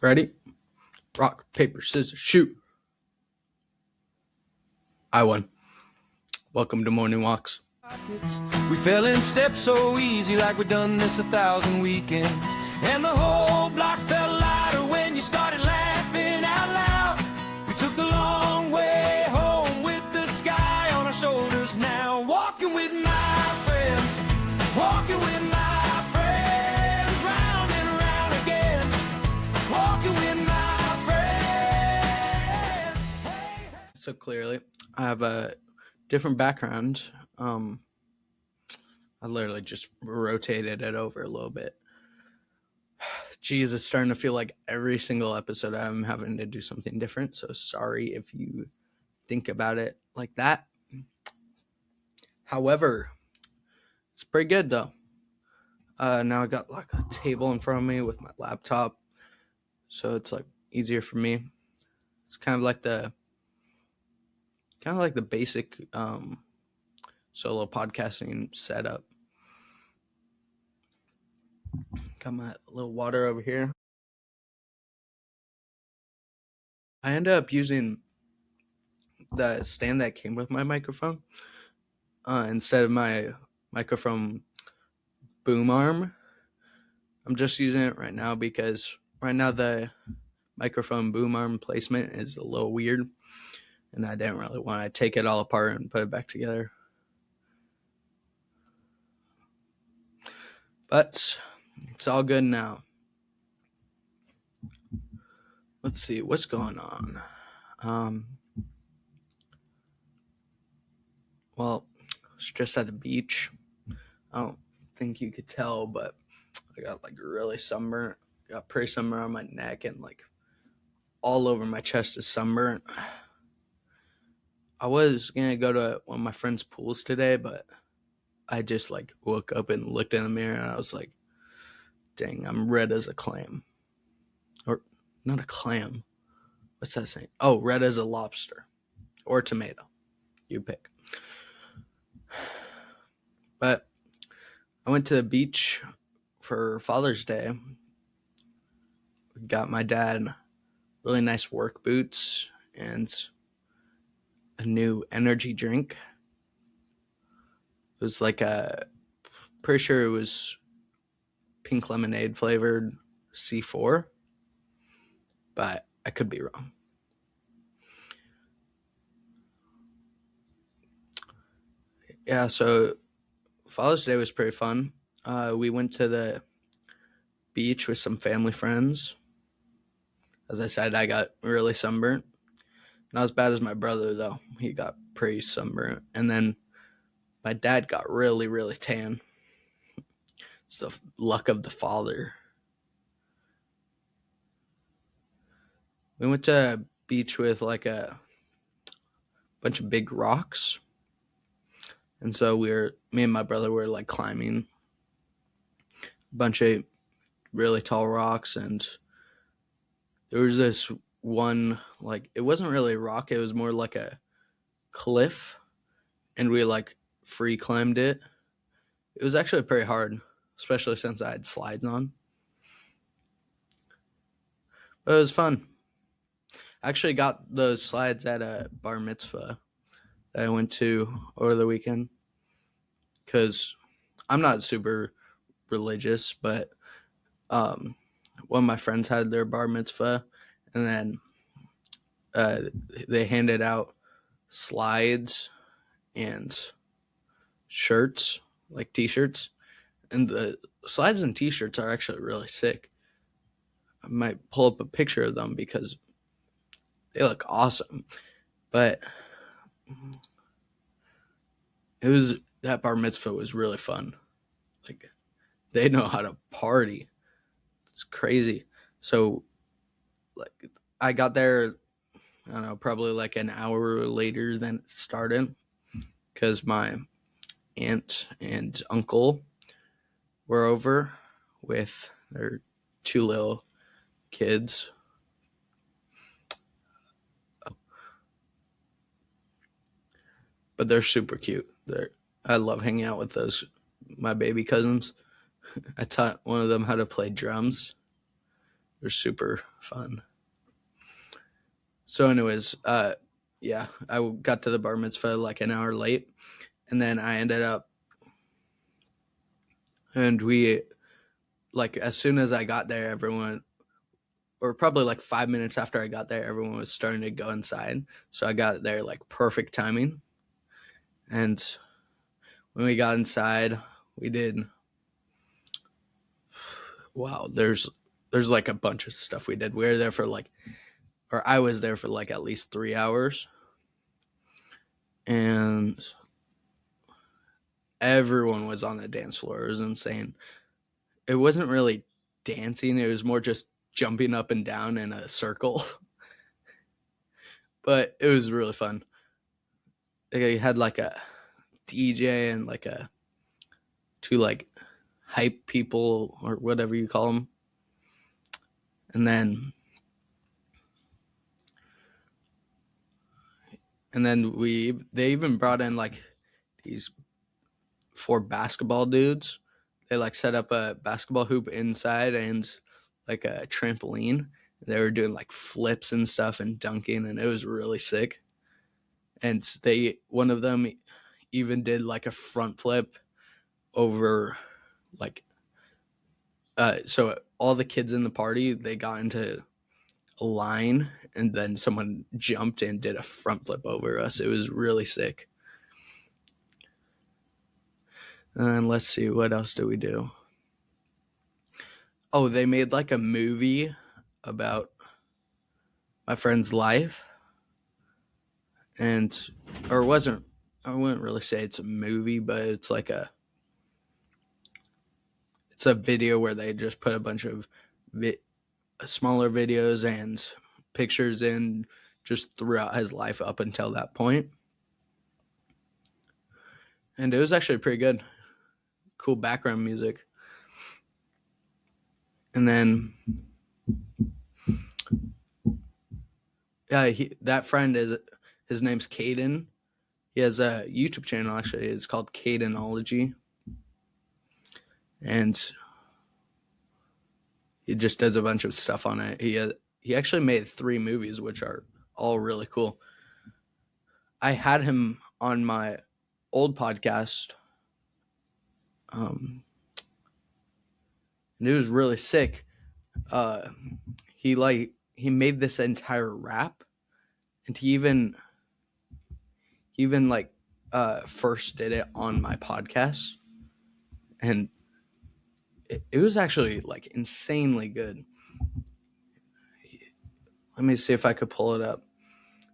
Ready? Rock, paper, scissors, shoot. I won. Welcome to Morning Walks. We fell in step so easy, like we done this 1,000 weekends. And the whole block felt lighter when you started laughing out loud. We took the long way home with the sky on our shoulders now. Walking with my friends, walking with my friends, round and round again. Walking with my friends. So clearly, I have a different background. I literally just rotated it over a little bit. Geez, it's starting to feel like every single episode I'm having to do something different. So sorry if you think about it like that. However, it's pretty good though. Now I got like a table in front of me with my laptop, so it's like easier for me. It's kind of like the basic solo podcasting setup. Got my little water over here. I ended up using the stand that came with my microphone instead of my microphone boom arm. I'm just using it right now because right now the microphone boom arm placement is a little weird, and I didn't really want to take it all apart and put it back together. But it's all good now. Let's see what's going on. Well, it's just at the beach. I don't think you could tell, but I got like really sunburnt. Got pretty sunburnt on my neck, and like all over my chest is sunburnt. I was gonna go to one of my friend's pools today, but I just like woke up and looked in the mirror and I was like, dang, I'm red as a clam. Or not a clam. What's that saying? Oh, red as a lobster. Or tomato. You pick. But I went to the beach for Father's Day. Got my dad really nice work boots and a new energy drink. It was like pretty sure it was pink lemonade flavored C4, but I could be wrong. Yeah, so Father's Day was pretty fun. We went to the beach with some family friends. As I said, I got really sunburnt. Not as bad as my brother, though. He got pretty sunburnt. And then my dad got really, really tan. It's the luck of the father. We went to a beach with like a bunch of big rocks. And so me and my brother were like climbing a bunch of really tall rocks. And there was this one, like, it wasn't really a rock. It was more like a cliff. And we like free climbed it. It was actually pretty hard, especially since I had slides on. But it was fun. I actually got those slides at a bar mitzvah that I went to over the weekend because I'm not super religious, but one of my friends had their bar mitzvah, and then they handed out slides and shirts, like t-shirts, and the slides and t-shirts are actually really sick. I might pull up a picture of them because they look awesome. But that bar mitzvah was really fun. Like, they know how to party. It's crazy. So like I got there, I don't know, probably like an hour later than it started because my aunt and uncle were over with their two little kids. But they're super cute. I love hanging out with my baby cousins. I taught one of them how to play drums. They're super fun. So, anyways, yeah, I got to the bar mitzvah like an hour late, and then I ended up, and we like as soon as I got there, everyone, or probably like 5 minutes after I got there, everyone was starting to go inside. So I got there like perfect timing, and when we got inside, we did wow. There's like a bunch of stuff we did. We were there for like, or I was there for like at least 3 hours, and everyone was on the dance floor. It was insane. It wasn't really dancing, it was more just jumping up and down in a circle. But it was really fun. They had like a DJ and like a two like hype people or whatever you call them. And then we they even brought in like these four basketball dudes. They like set up a basketball hoop inside and like a trampoline. They were doing like flips and stuff and dunking, and it was really sick. And they one of them even did like a front flip over like so all the kids in the party, they got into a line, and then someone jumped and did a front flip over us. It was really sick. And let's see, what else do we do? Oh, they made like a movie about my friend's life, and or it wasn't. I wouldn't really say it's a movie, but it's like it's a video where they just put a bunch of smaller videos and pictures in just throughout his life up until that point. And it was actually pretty good. Cool background music. And then yeah, that friend is his name's Caden. He has a YouTube channel actually. It's called Cadenology. And he just does a bunch of stuff on it. He actually made 3 movies, which are all really cool. I had him on my old podcast, and it was really sick. He made this entire rap, and he even like first did it on my podcast, and it was actually like insanely good. Let me see if I could pull it up,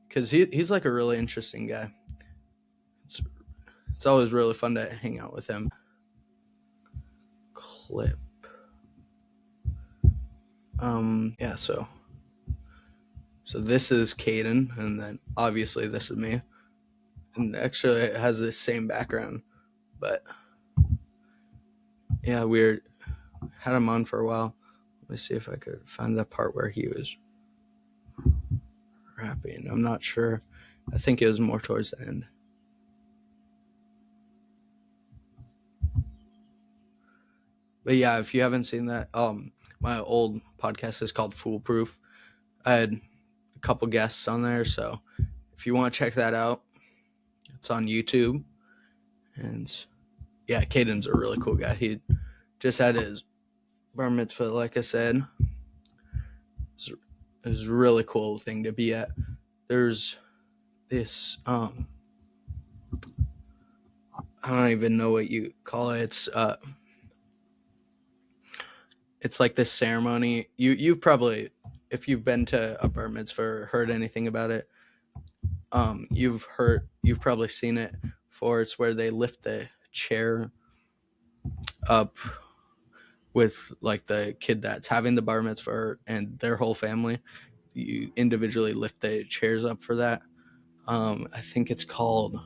because he's like a really interesting guy. It's always really fun to hang out with him. Clip. Yeah, so this is Caden, and then obviously this is me. And actually it has the same background, but yeah, we had him on for a while. Let me see if I could find that part where he was rapping. I'm not sure. I think it was more towards the end. But yeah, if you haven't seen that, my old podcast is called Foolproof. I had a couple guests on there, so if you want to check that out, it's on YouTube. And yeah, Caden's a really cool guy. He just had his bar mitzvah, like I said. It was a really cool thing to be at. There's this I don't even know what you call it. It's like this ceremony. You've probably, if you've been to a bar mitzvah or heard anything about it, you've probably seen it before. It's where they lift the chair up with like the kid that's having the bar mitzvah and their whole family. You individually lift the chairs up for that. I think it's called,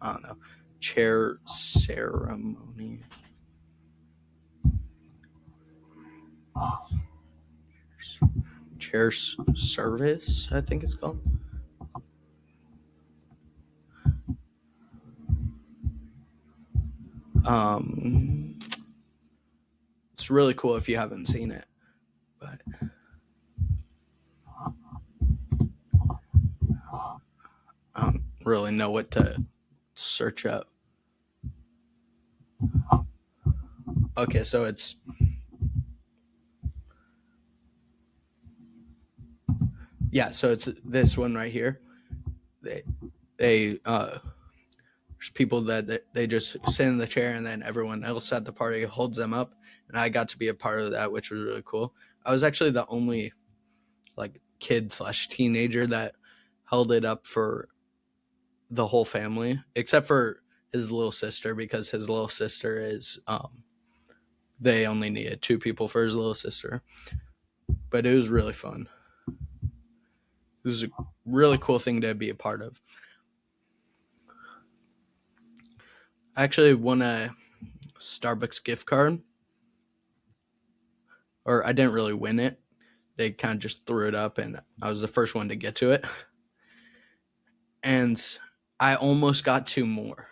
I don't know, chair ceremony. Chair service, I think it's called. It's really cool if you haven't seen it. But I don't really know what to search up. Okay, so it's so it's this one right here. They there's people that they just sit in the chair and then everyone else at the party holds them up, and I got to be a part of that, which was really cool. I was actually the only like kid slash teenager that held it up for the whole family, except for his little sister, because his little sister is they only needed two people for his little sister. But it was really fun. It was a really cool thing to be a part of. I actually won a Starbucks gift card, or I didn't really win it. They kind of just threw it up, and I was the first one to get to it. And I almost got two more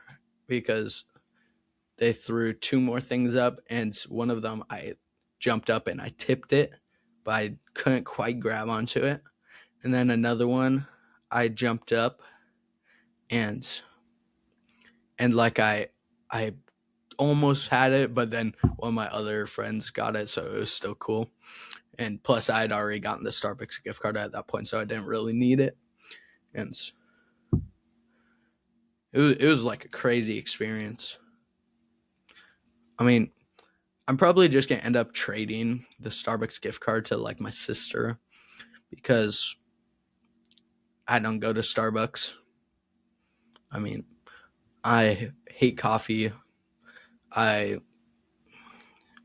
because they threw two more things up, and one of them I jumped up and I tipped it, but I couldn't quite grab onto it. And then another one, I jumped up and like I almost had it, but then one of my other friends got it, so it was still cool. And plus, I had already gotten the Starbucks gift card at that point, so I didn't really need it. And it was like a crazy experience. I mean, I'm probably just gonna end up trading the Starbucks gift card to like my sister because I don't go to Starbucks. I mean, I hate coffee. I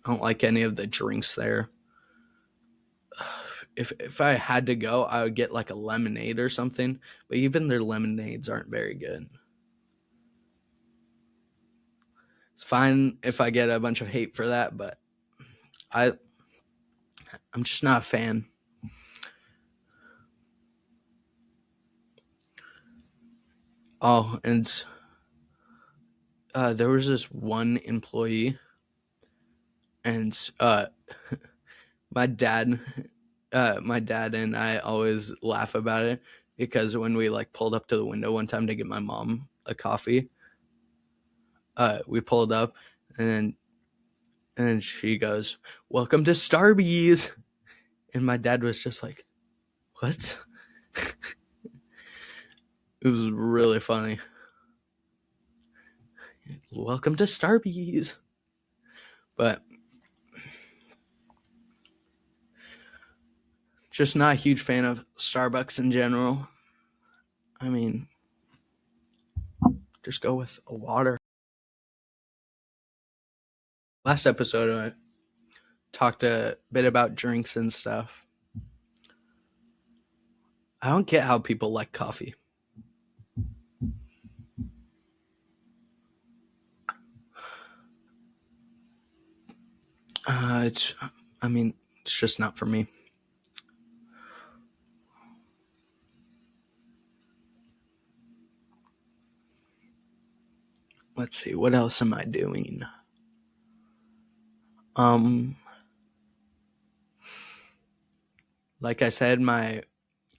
don't like any of the drinks there. If I had to go, I would get like a lemonade or something. But even their lemonades aren't very good. It's fine if I get a bunch of hate for that, but I I'm just not a fan. Oh, and there was this one employee, and my dad, my dad and I always laugh about it because when we like pulled up to the window one time to get my mom a coffee, we pulled up, and then she goes, "Welcome to Starbees," and my dad was just like, "What?" It was really funny. Welcome to Starbees. But just not a huge fan of Starbucks in general. I mean, just go with a water. Last episode, I talked a bit about drinks and stuff. I don't get how people like coffee. It's, I mean, it's just not for me. Let's see, what else am I doing? Um, like I said, my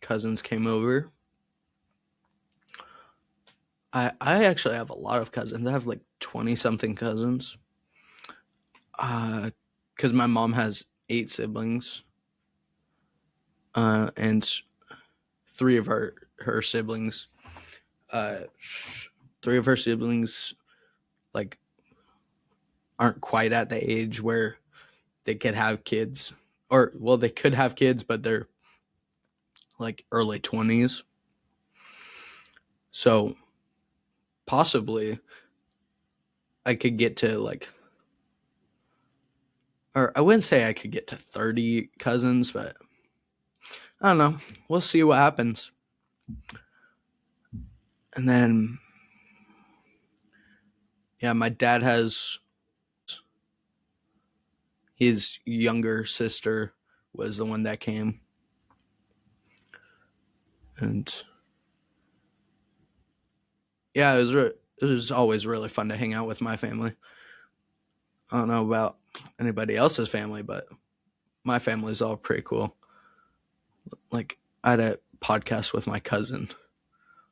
cousins came over. I actually have a lot of cousins. I have like 20 something cousins. Because my mom has 8 siblings, and three of her siblings, uh, three of her siblings, like aren't quite at the age where they could have kids, or well, they could have kids, but they're like early 20s. So possibly I could get to like, or I wouldn't say I could get to 30 cousins, but I don't know. We'll see what happens. And then, yeah, my dad has his younger sister was the one that came, and yeah, it was always really fun to hang out with my family. I don't know about anybody else's family, but my family's all pretty cool. Like I had a podcast with my cousin.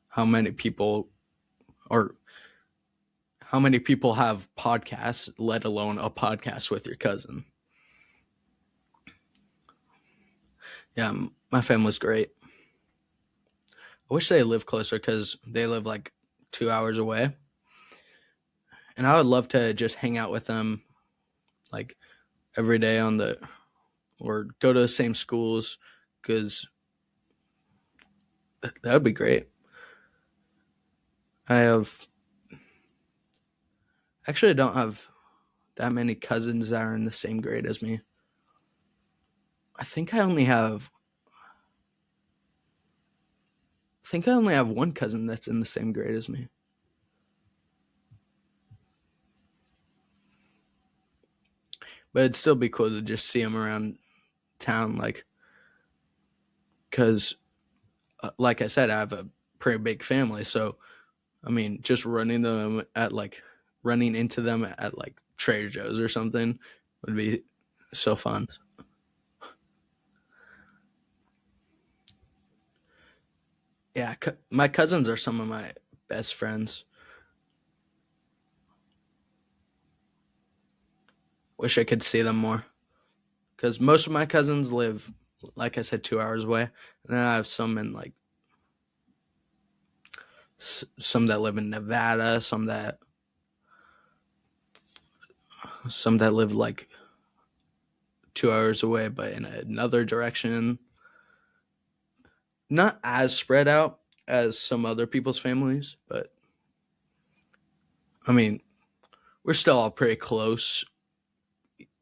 How many people or how many people have podcasts, let alone a podcast with your cousin? Yeah, my family's great. I wish they lived closer because they live like 2 hours away. And I would love to just hang out with them like every day or go to the same schools because that would be great. I have, actually, I don't have that many cousins that are in the same grade as me. I think I only have, one cousin that's in the same grade as me. But it'd still be cool to just see them around town, like, because, like I said, I have a pretty big family. So, I mean, just running into them at like Trader Joe's or something would be so fun. Yeah, my cousins are some of my best friends. Wish I could see them more because most of my cousins live, like I said, 2 hours away, and then I have some in like some that live in Nevada, some that live like 2 hours away, but in another direction. Not as spread out as some other people's families, but I mean, we're still all pretty close,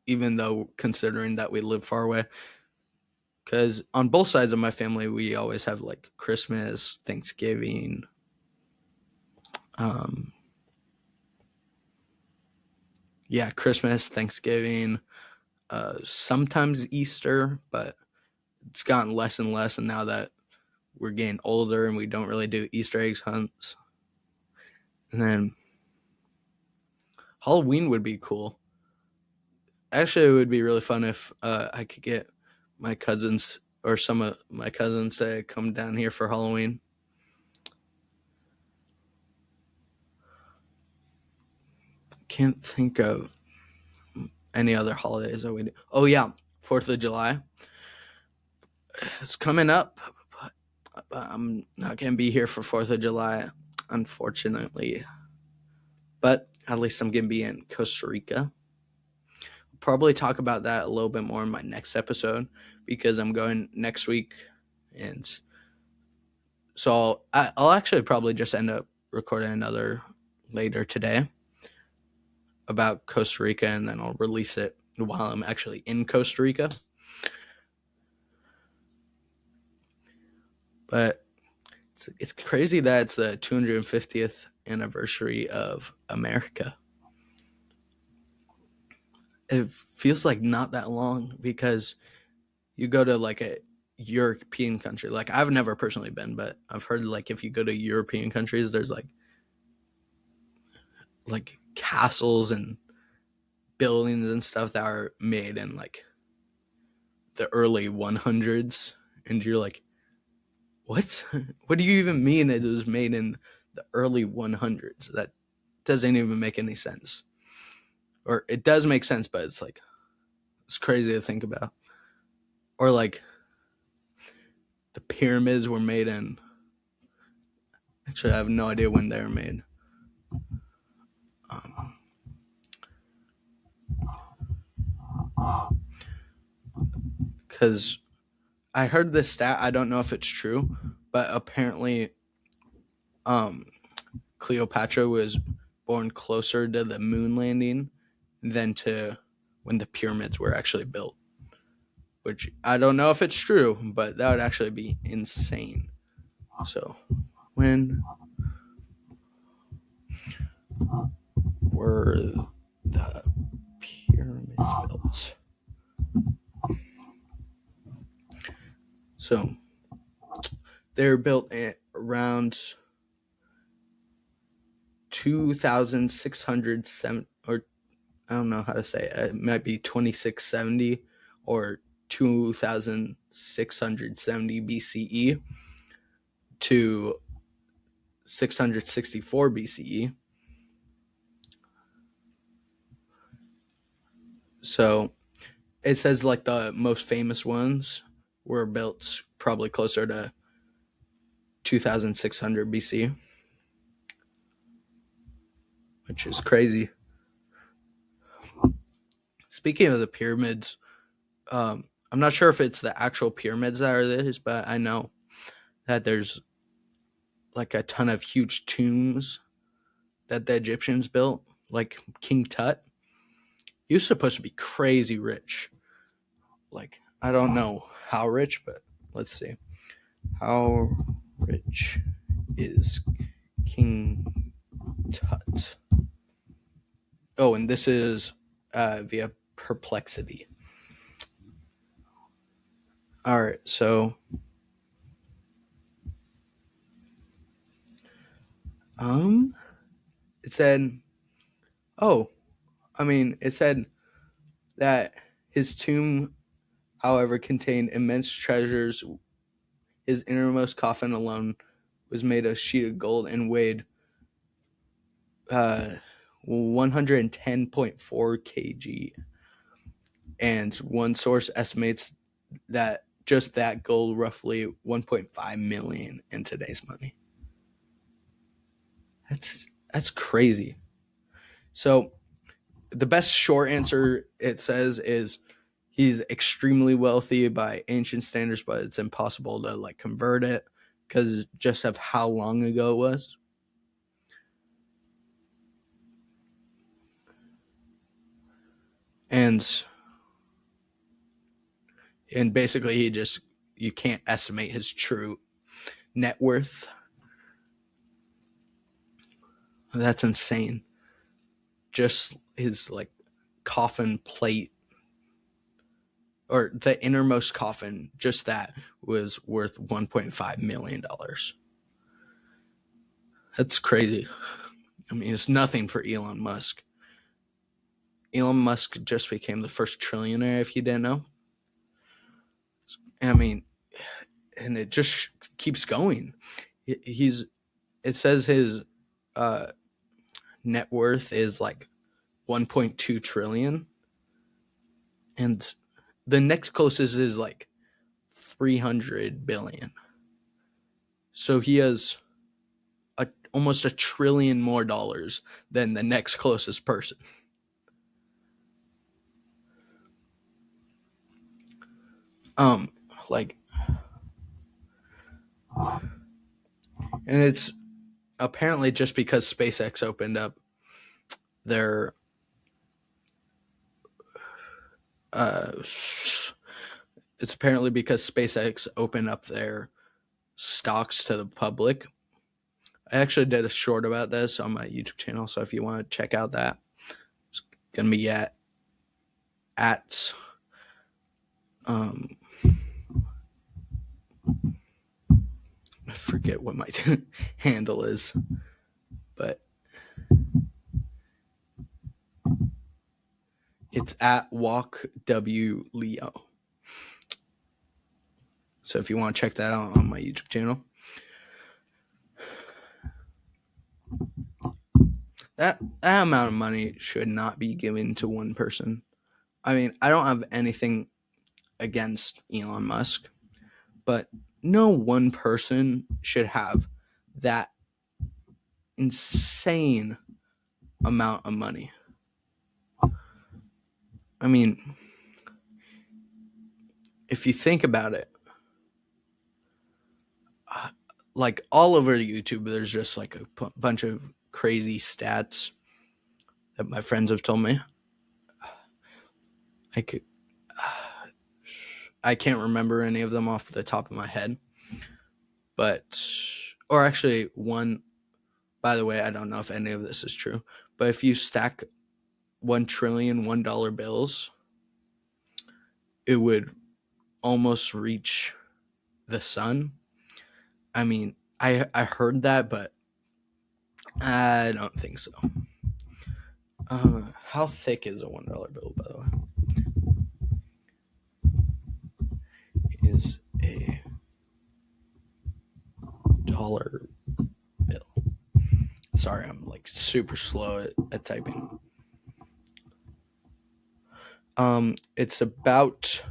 even though considering that we live far away. Because on both sides of my family, we always have like Christmas, Thanksgiving, um, yeah, Christmas, Thanksgiving, sometimes Easter, but it's gotten less and less. And now that we're getting older and we don't really do Easter eggs hunts, and then Halloween would be cool. Actually, it would be really fun if I could get my cousins or some of my cousins to come down here for Halloween. Can't think of any other holidays that we do. Oh yeah, 4th of July. It's coming up, but I'm not gonna be here for 4th of July, unfortunately. But at least I'm gonna be in Costa Rica. I'll probably talk about that a little bit more in my next episode because I'm going next week, and so I'll actually probably just end up recording another later today about Costa Rica, and then I'll release it while I'm actually in Costa Rica. But it's crazy that it's the 250th anniversary of America. It feels like not that long because you go to like a European country. Like I've never personally been, but I've heard like if you go to European countries, there's like castles and buildings and stuff that are made in like the early 100s, and you're like, what? What do you even mean that it was made in the early 100s? That doesn't even make any sense. Or it does make sense, but it's like it's crazy to think about. Or like the pyramids were made in. Actually, I have no idea when they were made. Because I heard this stat. I don't know if it's true, but apparently, um, Cleopatra was born closer to the moon landing than to when the pyramids were actually built. Which I don't know if it's true, but that would actually be insane. So, when were the pyramids built? So, they were built at around 2,607, or I don't know how to say it. It might be 2670 or 2670 BCE to 664 BCE. So it says like the most famous ones were built probably closer to 2600 BC, which is crazy. Speaking of the pyramids, I'm not sure if it's the actual pyramids that are this, but I know that there's like a ton of huge tombs that the Egyptians built, like King Tut. He was supposed to be crazy rich. Like, I don't know how rich, but let's see. How rich is King Tut? Oh, and this is via Perplexity. All right, so um, it said, oh, it said that his tomb, however, contained immense treasures. His innermost coffin alone was made of sheeted gold and weighed uh, 110.4 kg. And one source estimates that just that gold roughly 1.5 million in today's money. That's crazy. So the best short answer, it says, is he's extremely wealthy by ancient standards, but it's impossible to like convert it because just of how long ago it was. And basically you can't estimate his true net worth. That's insane. Just his like coffin plate, or the innermost coffin, just that was worth $1.5 million. That's crazy. It's nothing for Elon Musk. Elon Musk just became the first trillionaire, if you didn't know. And it just keeps going. It says his uh, net worth is like 1.2 trillion, and the next closest is like 300 billion. So he has almost $1 trillion more dollars than the next closest person. Like, and it's apparently just because SpaceX opened up their it's apparently because SpaceX opened up their stocks to the public. I actually did a short about this on my YouTube channel, so if you want to check out that, it's gonna be at um I forget what my handle is, but it's at Walk W Leo. So if you want to check that out on my YouTube channel. That amount of money should not be given to one person. I don't have anything against Elon Musk, but no one person should have that insane amount of money. If you think about it, like all over YouTube, there's just like a bunch of crazy stats that my friends have told me. I can't remember any of them off the top of my head, or actually one. By the way, I don't know if any of this is true, but if you stack 1 trillion $1 bills, it would almost reach the sun. I heard that, but I don't think so. How thick is a $1 bill, by the way? $1 bill. Sorry, I'm like super slow at typing. It's about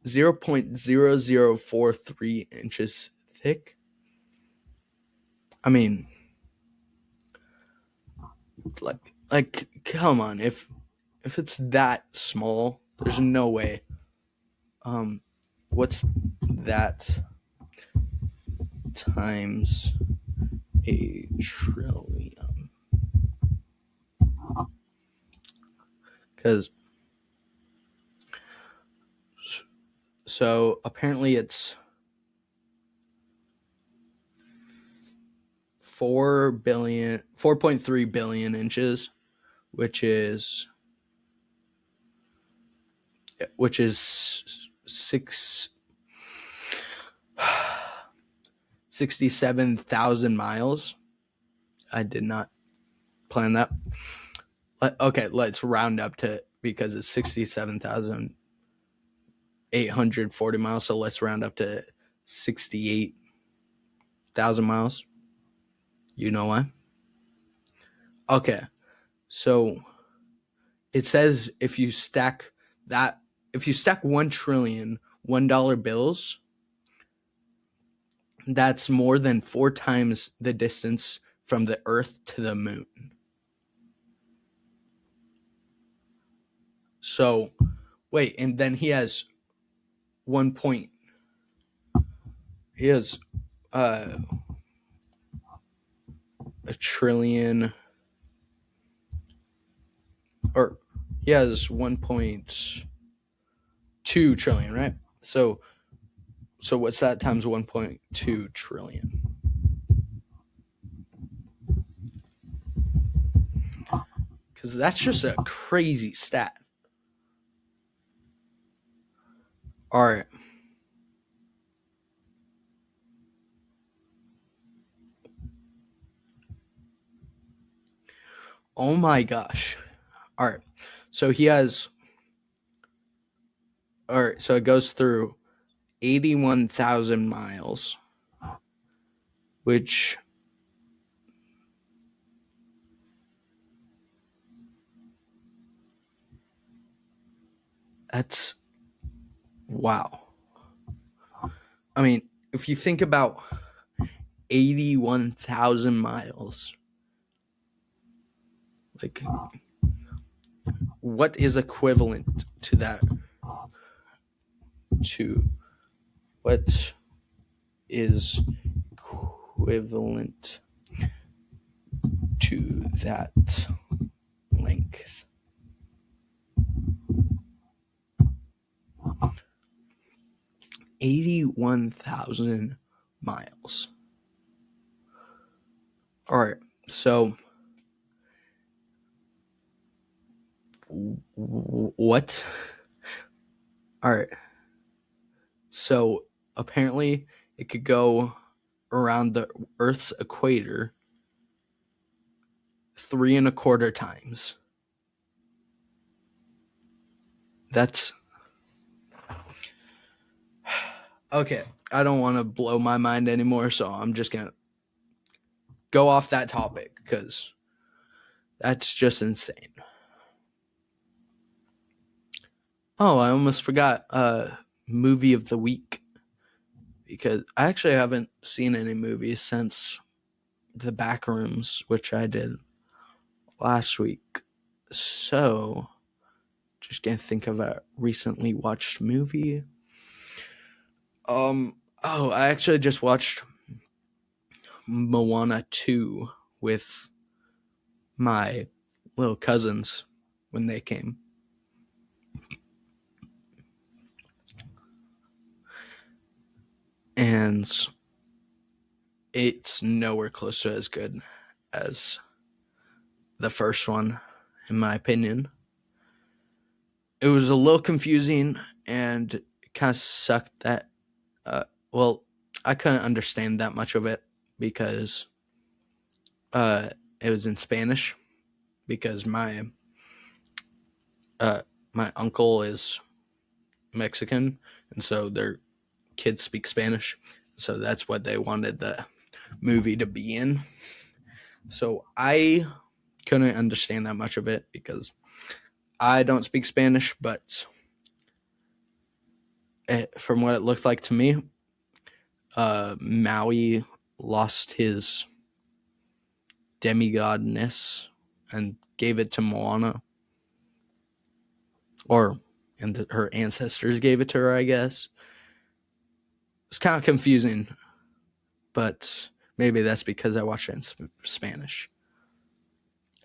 0.0043 inches thick. I mean, like come on, if it's that small, there's no way. What's that times a trillion? Because so apparently it's 4.3 billion inches, which is 67,000 miles. I did not plan that. Okay, let's round up to, because it's 67,840 miles, so let's round up to 68,000 miles. You know why? Okay, so it says if you stack 1 trillion $1 bills, that's more than 4 times the distance from the Earth to the moon. So, wait, and then he has 1 point. He has a trillion, or he has 1.2 trillion, right? So what's that times 1.2 trillion? Because that's just a crazy stat. All right. Oh my gosh. All right. So he has. All right. So it goes through 81,000 miles, which that's wow. I mean, if you think about 81,000 miles, like what is equivalent to that? To what is equivalent to that length? $81,000 miles. All right, so what? All right, so apparently it could go around the Earth's equator 3.25 times. That's okay. I don't want to blow my mind anymore, so I'm just gonna go off that topic because that's just insane. Oh, I almost forgot movie of the week, because I actually haven't seen any movies since The Backrooms, which I did last week. So, just can't think of a recently watched movie. I actually just watched Moana 2 with my little cousins when they came. And it's nowhere close to as good as the first one, in my opinion. It was a little confusing and it kind of sucked that, well, I couldn't understand that much of it because it was in Spanish, because my uncle is Mexican, and so their kids speak Spanish. So that's what they wanted the movie to be in. So I couldn't understand that much of it because I don't speak Spanish, but from what it looked like to me, Maui lost his demigodness and gave it to Moana, and her ancestors gave it to her, I guess. It's kind of confusing, but maybe that's because I watched it in Spanish.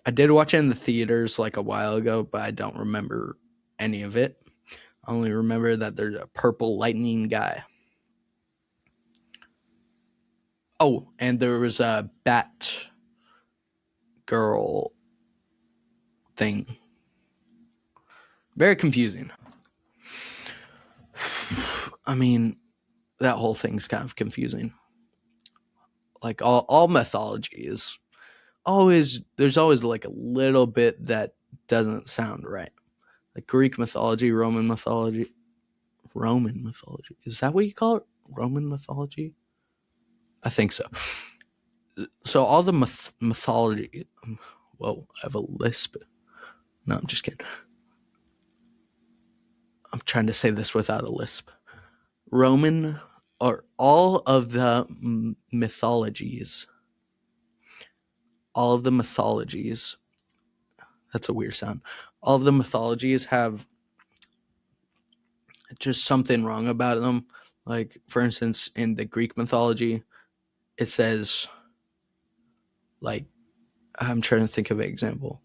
I did watch it in the theaters like a while ago, but I don't remember any of it. I only remember that there's a purple lightning guy. Oh, and there was a bat girl thing. Very confusing. I mean, that whole thing's kind of confusing. Like all mythology is there's always like a little bit that doesn't sound right. Like Greek mythology, Roman mythology. Is that what you call it? Roman mythology? I think so. So all the mythology. Whoa, I have a lisp. No, I'm just kidding. I'm trying to say this without a lisp. Roman, or all of the mythologies. All of the mythologies. That's a weird sound. All of the mythologies have just something wrong about them. Like, for instance, in the Greek mythology, it says, like, I'm trying to think of an example.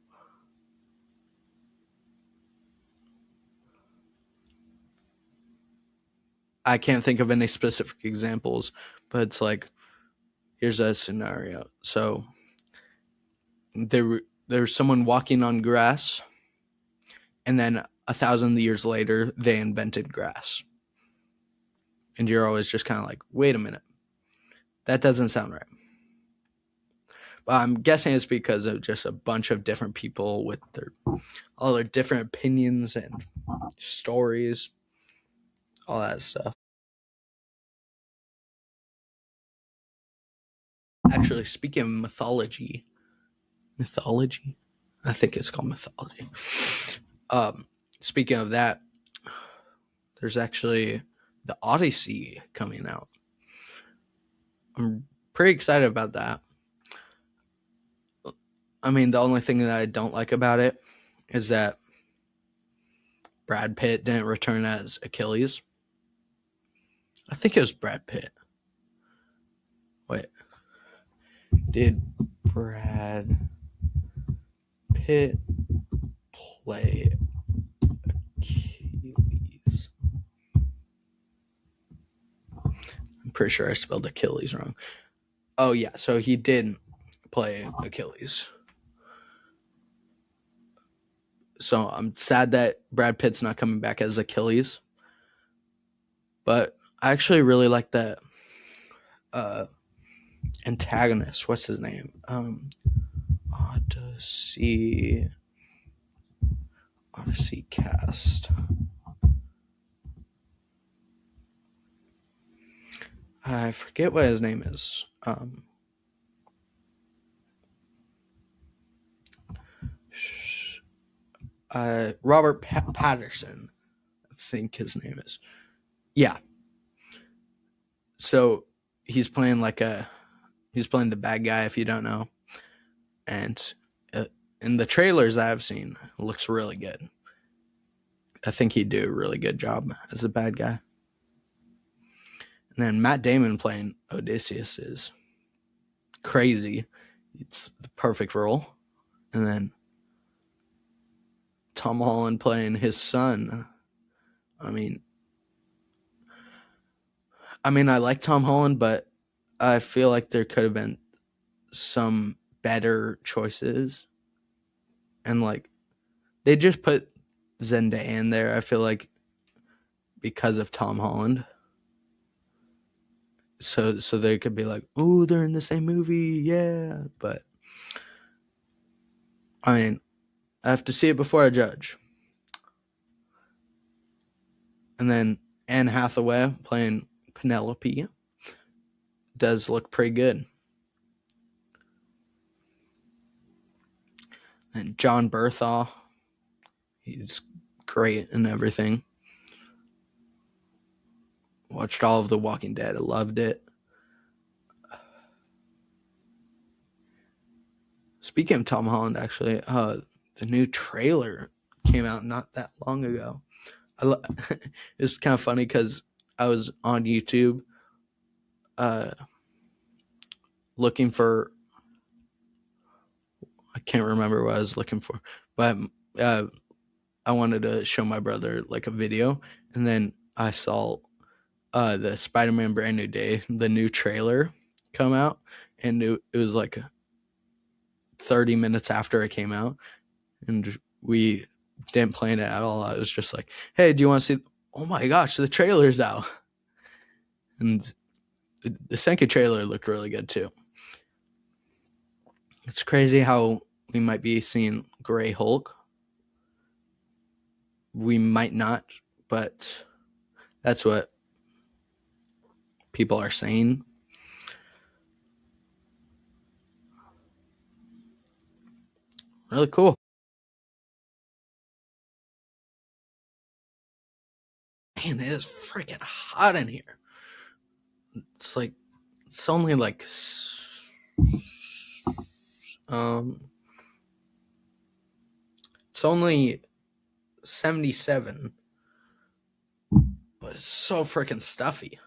I can't think of any specific examples, but it's like, here's a scenario. So there's someone walking on grass, and then 1,000 years later, they invented grass. And you're always just kind of like, wait a minute, that doesn't sound right. But I'm guessing it's because of just a bunch of different people with all their different opinions and stories, all that stuff. Actually, speaking of mythology, I think it's called mythology. Speaking of that, there's actually the Odyssey coming out. I'm pretty excited about that. I mean, the only thing that I don't like about it is that Brad Pitt didn't return as Achilles. I think it was Brad Pitt. Wait. Did Brad Pitt play Achilles? I'm pretty sure I spelled Achilles wrong. Oh, yeah. So he did play Achilles. So I'm sad that Brad Pitt's not coming back as Achilles. But I actually really like that antagonist. What's his name? Odyssey cast. I forget what his name is. Robert Patterson, I think his name is. Yeah. So he's playing the bad guy, if you don't know. And in the trailers I've seen, it looks really good. I think he'd do a really good job as a bad guy. And then Matt Damon playing Odysseus is crazy. It's the perfect role. And then Tom Holland playing his son. I mean, I like Tom Holland, but I feel like there could have been some better choices. And like, they just put Zendaya in there, I feel like, because of Tom Holland. So they could be like, oh, they're in the same movie, yeah. But I mean, I have to see it before I judge. And then Anne Hathaway playing Penelope does look pretty good. And John Bertha, he's great in everything. Watched all of The Walking Dead. I loved it. Speaking of Tom Holland, actually, the new trailer came out not that long ago. It's kind of funny because I was on YouTube uh, looking for, I can't remember what I was looking for, but uh, I wanted to show my brother like a video, and then I saw the Spider-Man Brand New Day, the new trailer come out, and it was like 30 minutes after it came out, and we didn't plan it at all. I was just like, "Hey, do you want to see?" Oh my gosh, the trailer's out, and the second trailer looked really good too. It's crazy how we might be seeing Gray Hulk. We might not, but that's what people are saying. Really cool. Man, it is freaking hot in here. It's like it's only like um it's only 77, but it's so freaking stuffy.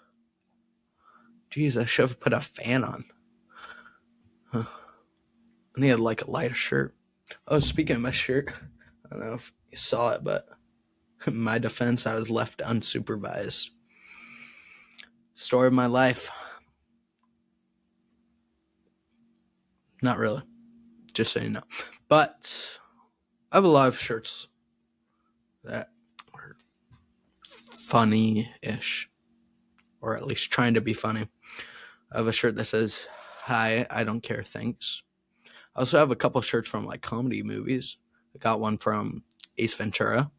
Jeez, I should have put a fan on. Huh. I need like a lighter shirt. Oh, speaking of my shirt, I don't know if you saw it, but in my defense, I was left unsupervised. Story of my life. Not really, just so you know. But I have a lot of shirts that are funny-ish, or at least trying to be funny. I have a shirt that says, "Hi, I don't care, thanks." I also have a couple shirts from like comedy movies. I got one from Ace Ventura.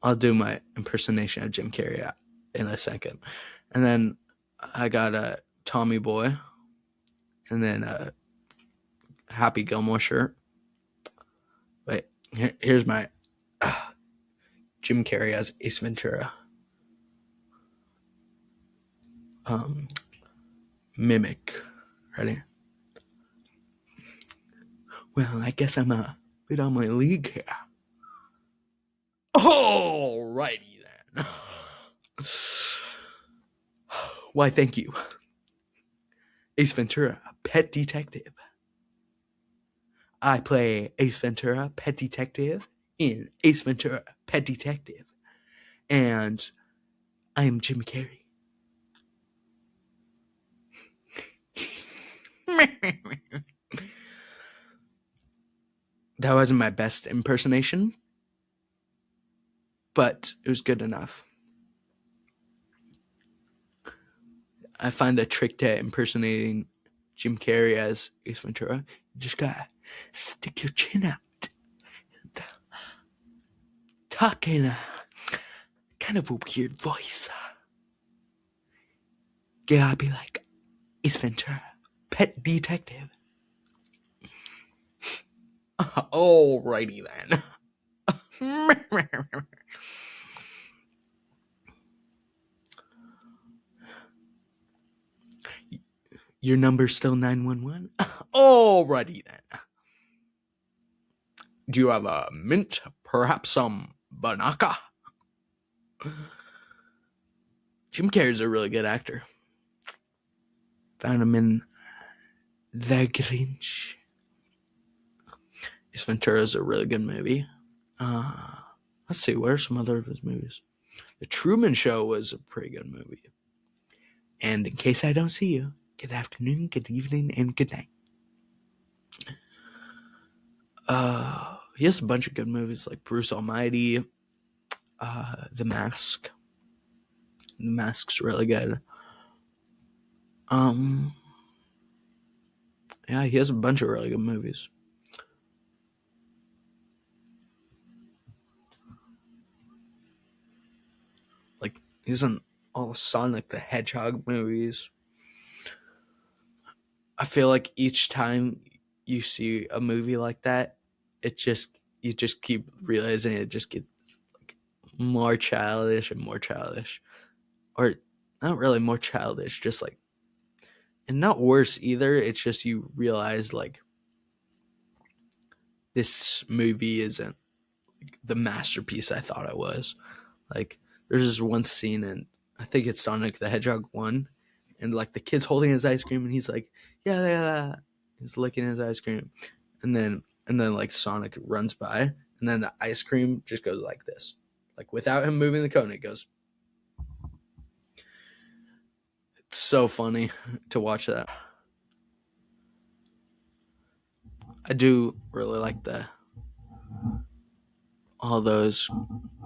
I'll do my impersonation of Jim Carrey in a second. And then I got a Tommy Boy, and then a Happy Gilmore shirt. Wait, here's my Jim Carrey as Ace Ventura. Mimic. Ready? Well, I guess I'm a bit on my league here. Alrighty then. Why, thank you. Ace Ventura, pet detective. I play Ace Ventura, pet detective, in Ace Ventura, pet detective. And I am Jim Carrey. That wasn't my best impersonation, but it was good enough. I find the trick to impersonating Jim Carrey as Ace Ventura. You just gotta stick your chin out and talk in a kind of a weird voice. You gotta be like, Ace Ventura, pet detective. Alrighty then. Your number's still 911? Alrighty then. Do you have a mint? Perhaps some banaka? Jim Carrey's a really good actor. Found him in The Grinch. Ace Ventura's a really good movie. Let's see, what are some other of his movies? The Truman Show was a pretty good movie. And in case I don't see you, good afternoon, good evening, and good night. He has a bunch of good movies like Bruce Almighty, The Mask. The Mask's really good. Yeah, he has a bunch of really good movies. Like, he's in all the Sonic the Hedgehog movies. I feel like each time you see a movie like that, it just you just keep realizing it just gets like more childish and more childish, or not really more childish, just like, and not worse either. It's just you realize like this movie isn't the masterpiece I thought it was. Like there's this one scene in, I think it's Sonic the Hedgehog 1, and like the kid's holding his ice cream and he's like, yeah, yeah, yeah. He's licking his ice cream. And then like Sonic runs by and then the ice cream just goes like this. Like without him moving the cone, it goes. It's so funny to watch that. I do really like the all those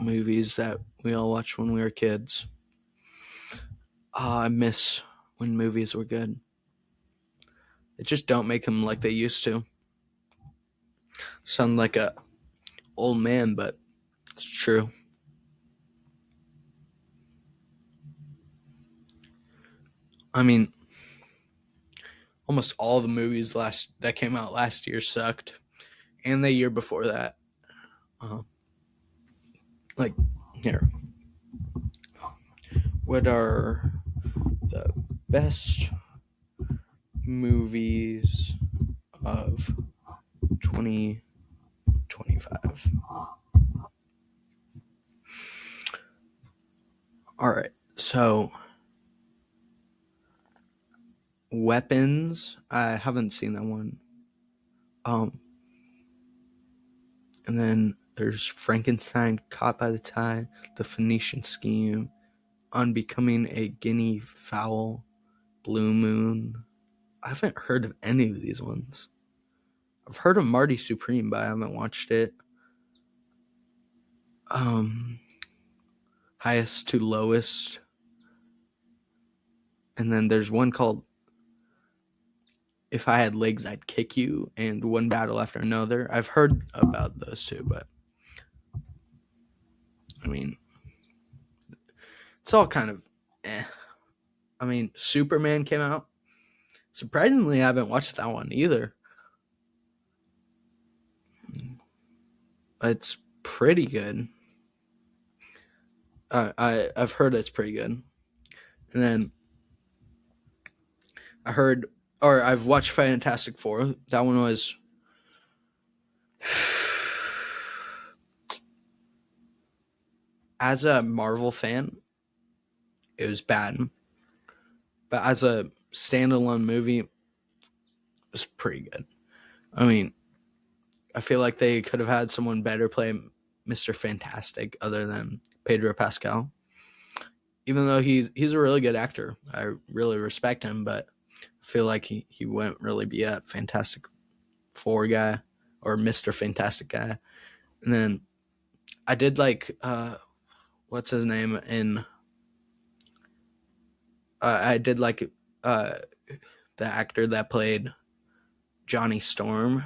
movies that we all watched when we were kids. I miss when movies were good. They just don't make them like they used to. Sound like a old man, but it's true. I mean, almost all the movies last that came out last year sucked, and the year before that. Uh, like here, what are the best movies of 2025? All right, so Weapons. I haven't seen that one. Um, and then there's Frankenstein, Caught by the Tide, The Phoenician Scheme, Unbecoming a Guinea Fowl, Blue Moon. I haven't heard of any of these ones. I've heard of Marty Supreme, but I haven't watched it. Um, Highest to Lowest, and then there's one called If I Had Legs, I'd Kick You, and One Battle After Another. I've heard about those two, but I mean, it's all kind of eh. I mean, Superman came out. Surprisingly, I haven't watched that one either. It's pretty good. I've heard it's pretty good. And then I heard, or I've watched Fantastic Four. That one was as a Marvel fan, it was bad. But as a standalone movie, it was pretty good. I mean, I feel like they could have had someone better play Mr. Fantastic other than Pedro Pascal. Even though he's a really good actor. I really respect him, but I feel like he wouldn't really be a Fantastic Four guy or Mr. Fantastic guy. And then I did like what's his name in I did like the actor that played Johnny Storm.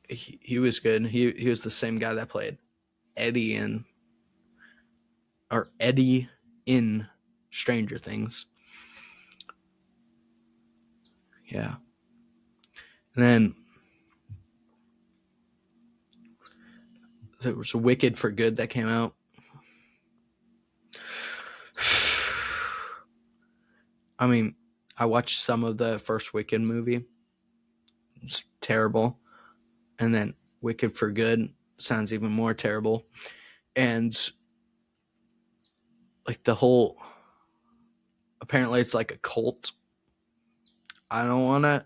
He was good. He was the same guy that played Eddie Eddie in Stranger Things. Yeah. And then there was Wicked for Good that came out. I mean, I watched some of the first Wicked movie. It's terrible. And then Wicked for Good sounds even more terrible. And like the whole, apparently it's like a cult. I don't want to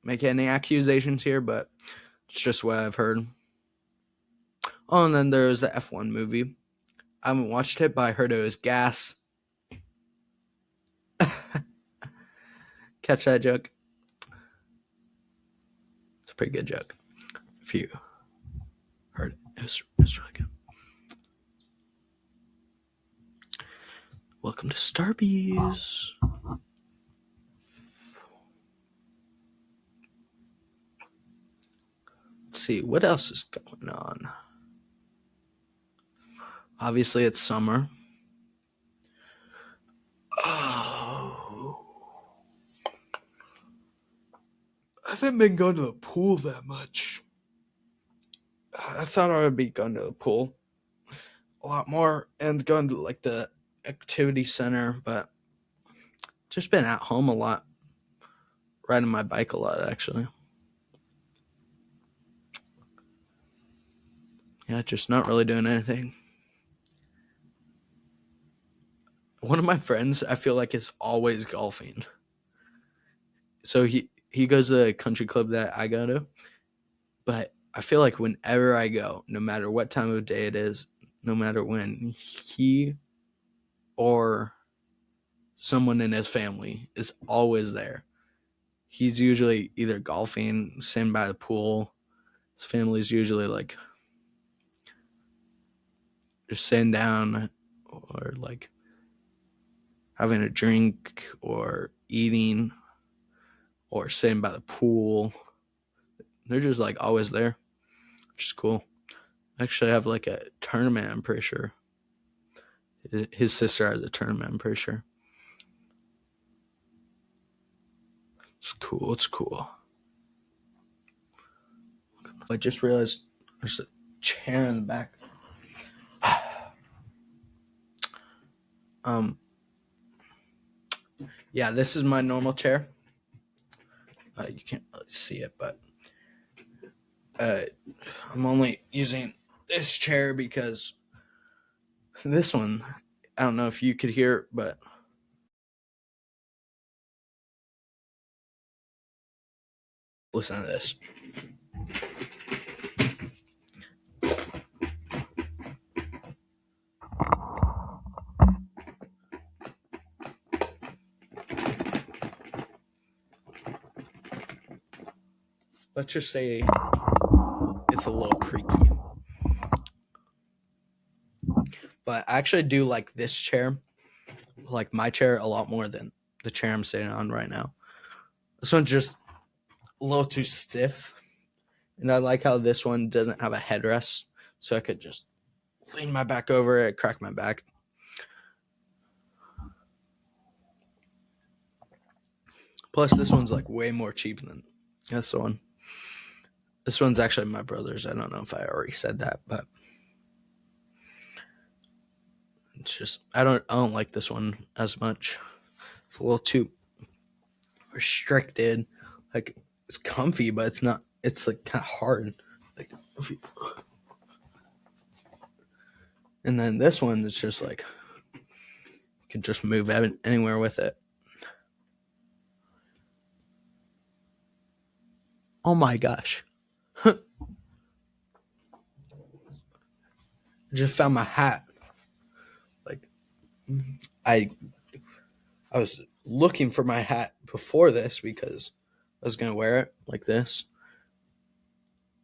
make any accusations here, but it's just what I've heard. Oh, and then there's the F1 movie. I haven't watched it, but I heard it was gas. Catch that joke? It's a pretty good joke. If you heard it, it was really good. Welcome to Starbees. Let's see, what else is going on? Obviously, it's summer. Oh. haven't been going to the pool that much. I thought I would be going to the pool a lot more and going to like the activity center, but just been at home a lot, riding my bike a lot actually. Yeah, just not really doing anything. One of my friends, I feel like, is always golfing. So he goes to the country club that I go to, but I feel like whenever I go, no matter what time of day it is, no matter when, he or someone in his family is always there. He's usually either golfing, sitting by the pool. His family's usually like just sitting down or like having a drink or eating or sitting by the pool. They're just like always there, which is cool. I actually have like a tournament, I'm pretty sure. His sister has a tournament, I'm pretty sure. It's cool. It's cool. I just realized there's a chair in the back. Um, yeah, this is my normal chair. You can't really see it, but I'm only using this chair because this one, I don't know if you could hear it, but listen to this. Let's just say it's a little creaky. But I actually do like this chair, like my chair, a lot more than the chair I'm sitting on right now. This one's just a little too stiff. And I like how this one doesn't have a headrest, so I could just lean my back over it, crack my back. Plus, this one's like way more cheap than this one. This one's actually my brother's. I don't know if I already said that, but it's just I don't like this one as much. It's a little too restricted. Like it's comfy, but it's not. It's like kind of hard. Like, and then this one is just like you can just move anywhere with it. Oh my gosh! I just found my hat. Like I I was looking for my hat before this because I was gonna wear it like this,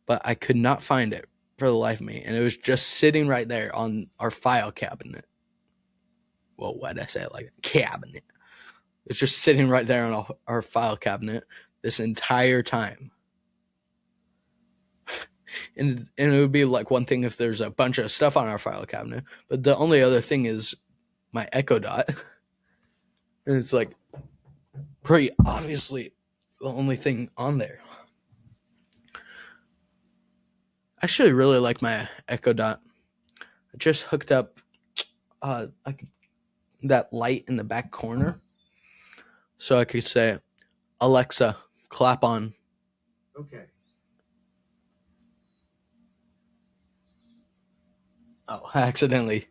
but I could not find it for the life of me, and it was just sitting right there on our file cabinet. Well, why did I say it like a cabinet? It's just sitting right there on our file cabinet this entire time. And it would be like one thing if there's a bunch of stuff on our file cabinet, but the only other thing is my Echo Dot. And it's like pretty obviously the only thing on there. I actually really like my Echo Dot. I just hooked up that light in the back corner so I could say, Alexa, clap on. Okay. Oh, I accidentally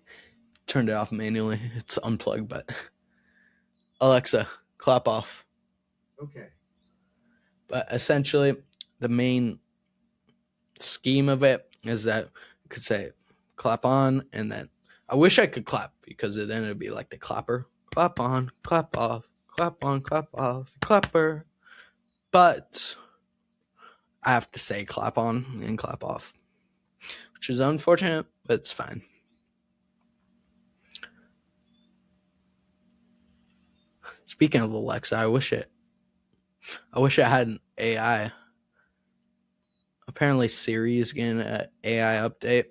turned it off manually. It's unplugged, but Alexa, clap off. Okay. But essentially, the main scheme of it is that you could say clap on, and then I wish I could clap because then it'd be like the clapper. Clap on, clap off, clap on, clap off, clapper. But I have to say clap on and clap off, which is unfortunate, but it's fine. Speaking of Alexa, I wish it had an AI. Apparently Siri is getting an AI update.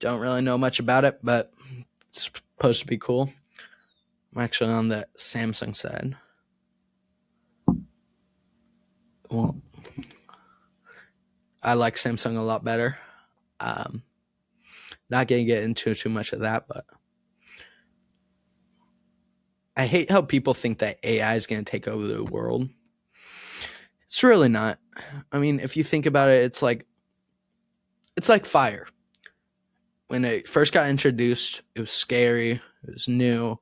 Don't really know much about it, but it's supposed to be cool. I'm actually on the Samsung side. Well, I like Samsung a lot better. Not going to get into too much of that, but I hate how people think that AI is going to take over the world. It's really not. I mean, if you think about it, it's like fire. When it first got introduced, it was scary. It was new.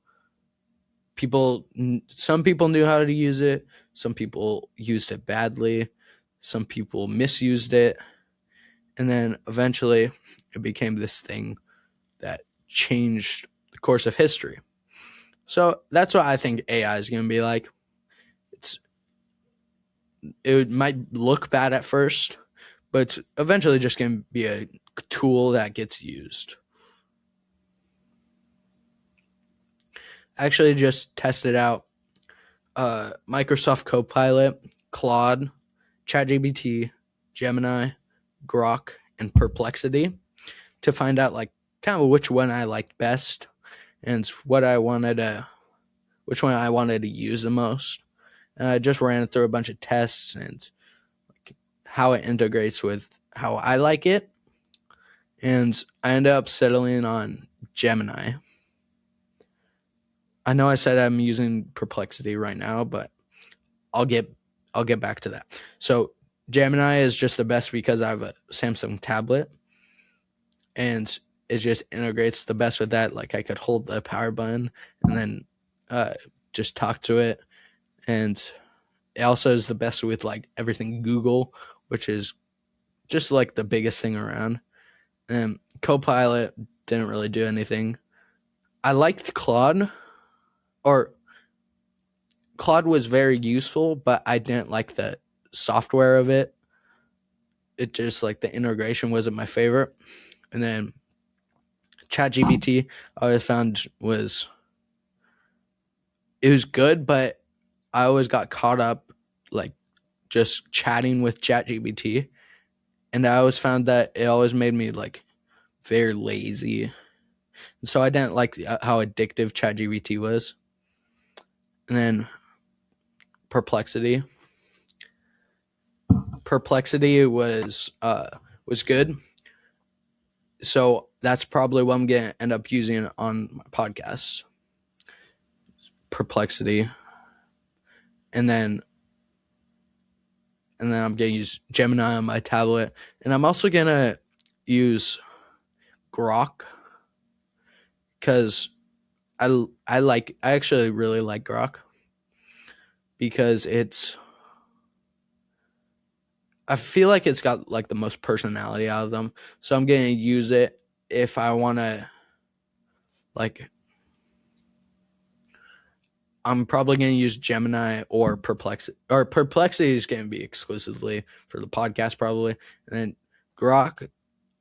Some people knew how to use it. Some people used it badly. Some people misused it. And then eventually it became this thing that changed the course of history. So that's what I think AI is going to be like. It might look bad at first, but it's eventually just going to be a tool that gets used. I actually just tested out Microsoft Copilot, Claude, ChatGPT, Gemini, Grok, and Perplexity to find out like kind of which one I liked best and which one I wanted to use the most. And I just ran through a bunch of tests and like how it integrates with how I like it. And I ended up settling on Gemini. I know I said I'm using Perplexity right now, but I'll get back to that. So Gemini is just the best because I have a Samsung tablet and it just integrates the best with that. Like I could hold the power button and then just talk to it. And it also is the best with like everything Google, which is just like the biggest thing around. And Copilot didn't really do anything. I liked Claude, or Claude was very useful, but I didn't like the software of it. It just like the integration wasn't my favorite. And then ChatGPT I always found was good, but I always got caught up like just chatting with ChatGPT, and I always found that it always made me like very lazy. And so I didn't like how addictive ChatGPT was. And then Perplexity. Perplexity was good. So that's probably what I'm gonna end up using on my podcast. Perplexity. And then I'm gonna use Gemini on my tablet. And I'm also gonna use Grok because I actually really like Grok because I feel like it's got like the most personality out of them. So I'm going to use it if I want to like I'm probably going to use Gemini or Perplexity. Or Perplexity is going to be exclusively for the podcast probably. And then Grok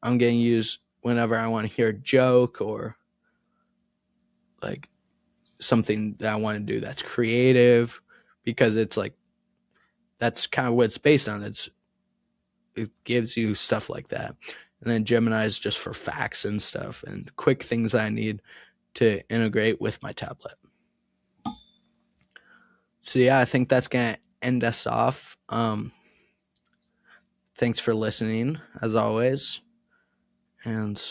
I'm going to use whenever I want to hear a joke or like something that I want to do that's creative, because it's like that's kind of what it's based on. It gives you stuff like that. And then Gemini is just for facts and stuff and quick things that I need to integrate with my tablet. So yeah, I think that's going to end us off. Thanks for listening as always. And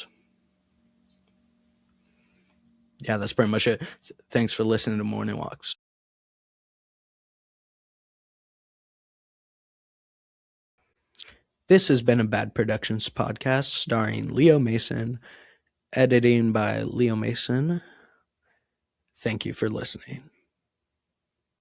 yeah, that's pretty much it. Thanks for listening to Morning Walks. This has been a Bad Productions podcast starring Leo Mason, editing by Leo Mason. Thank you for listening.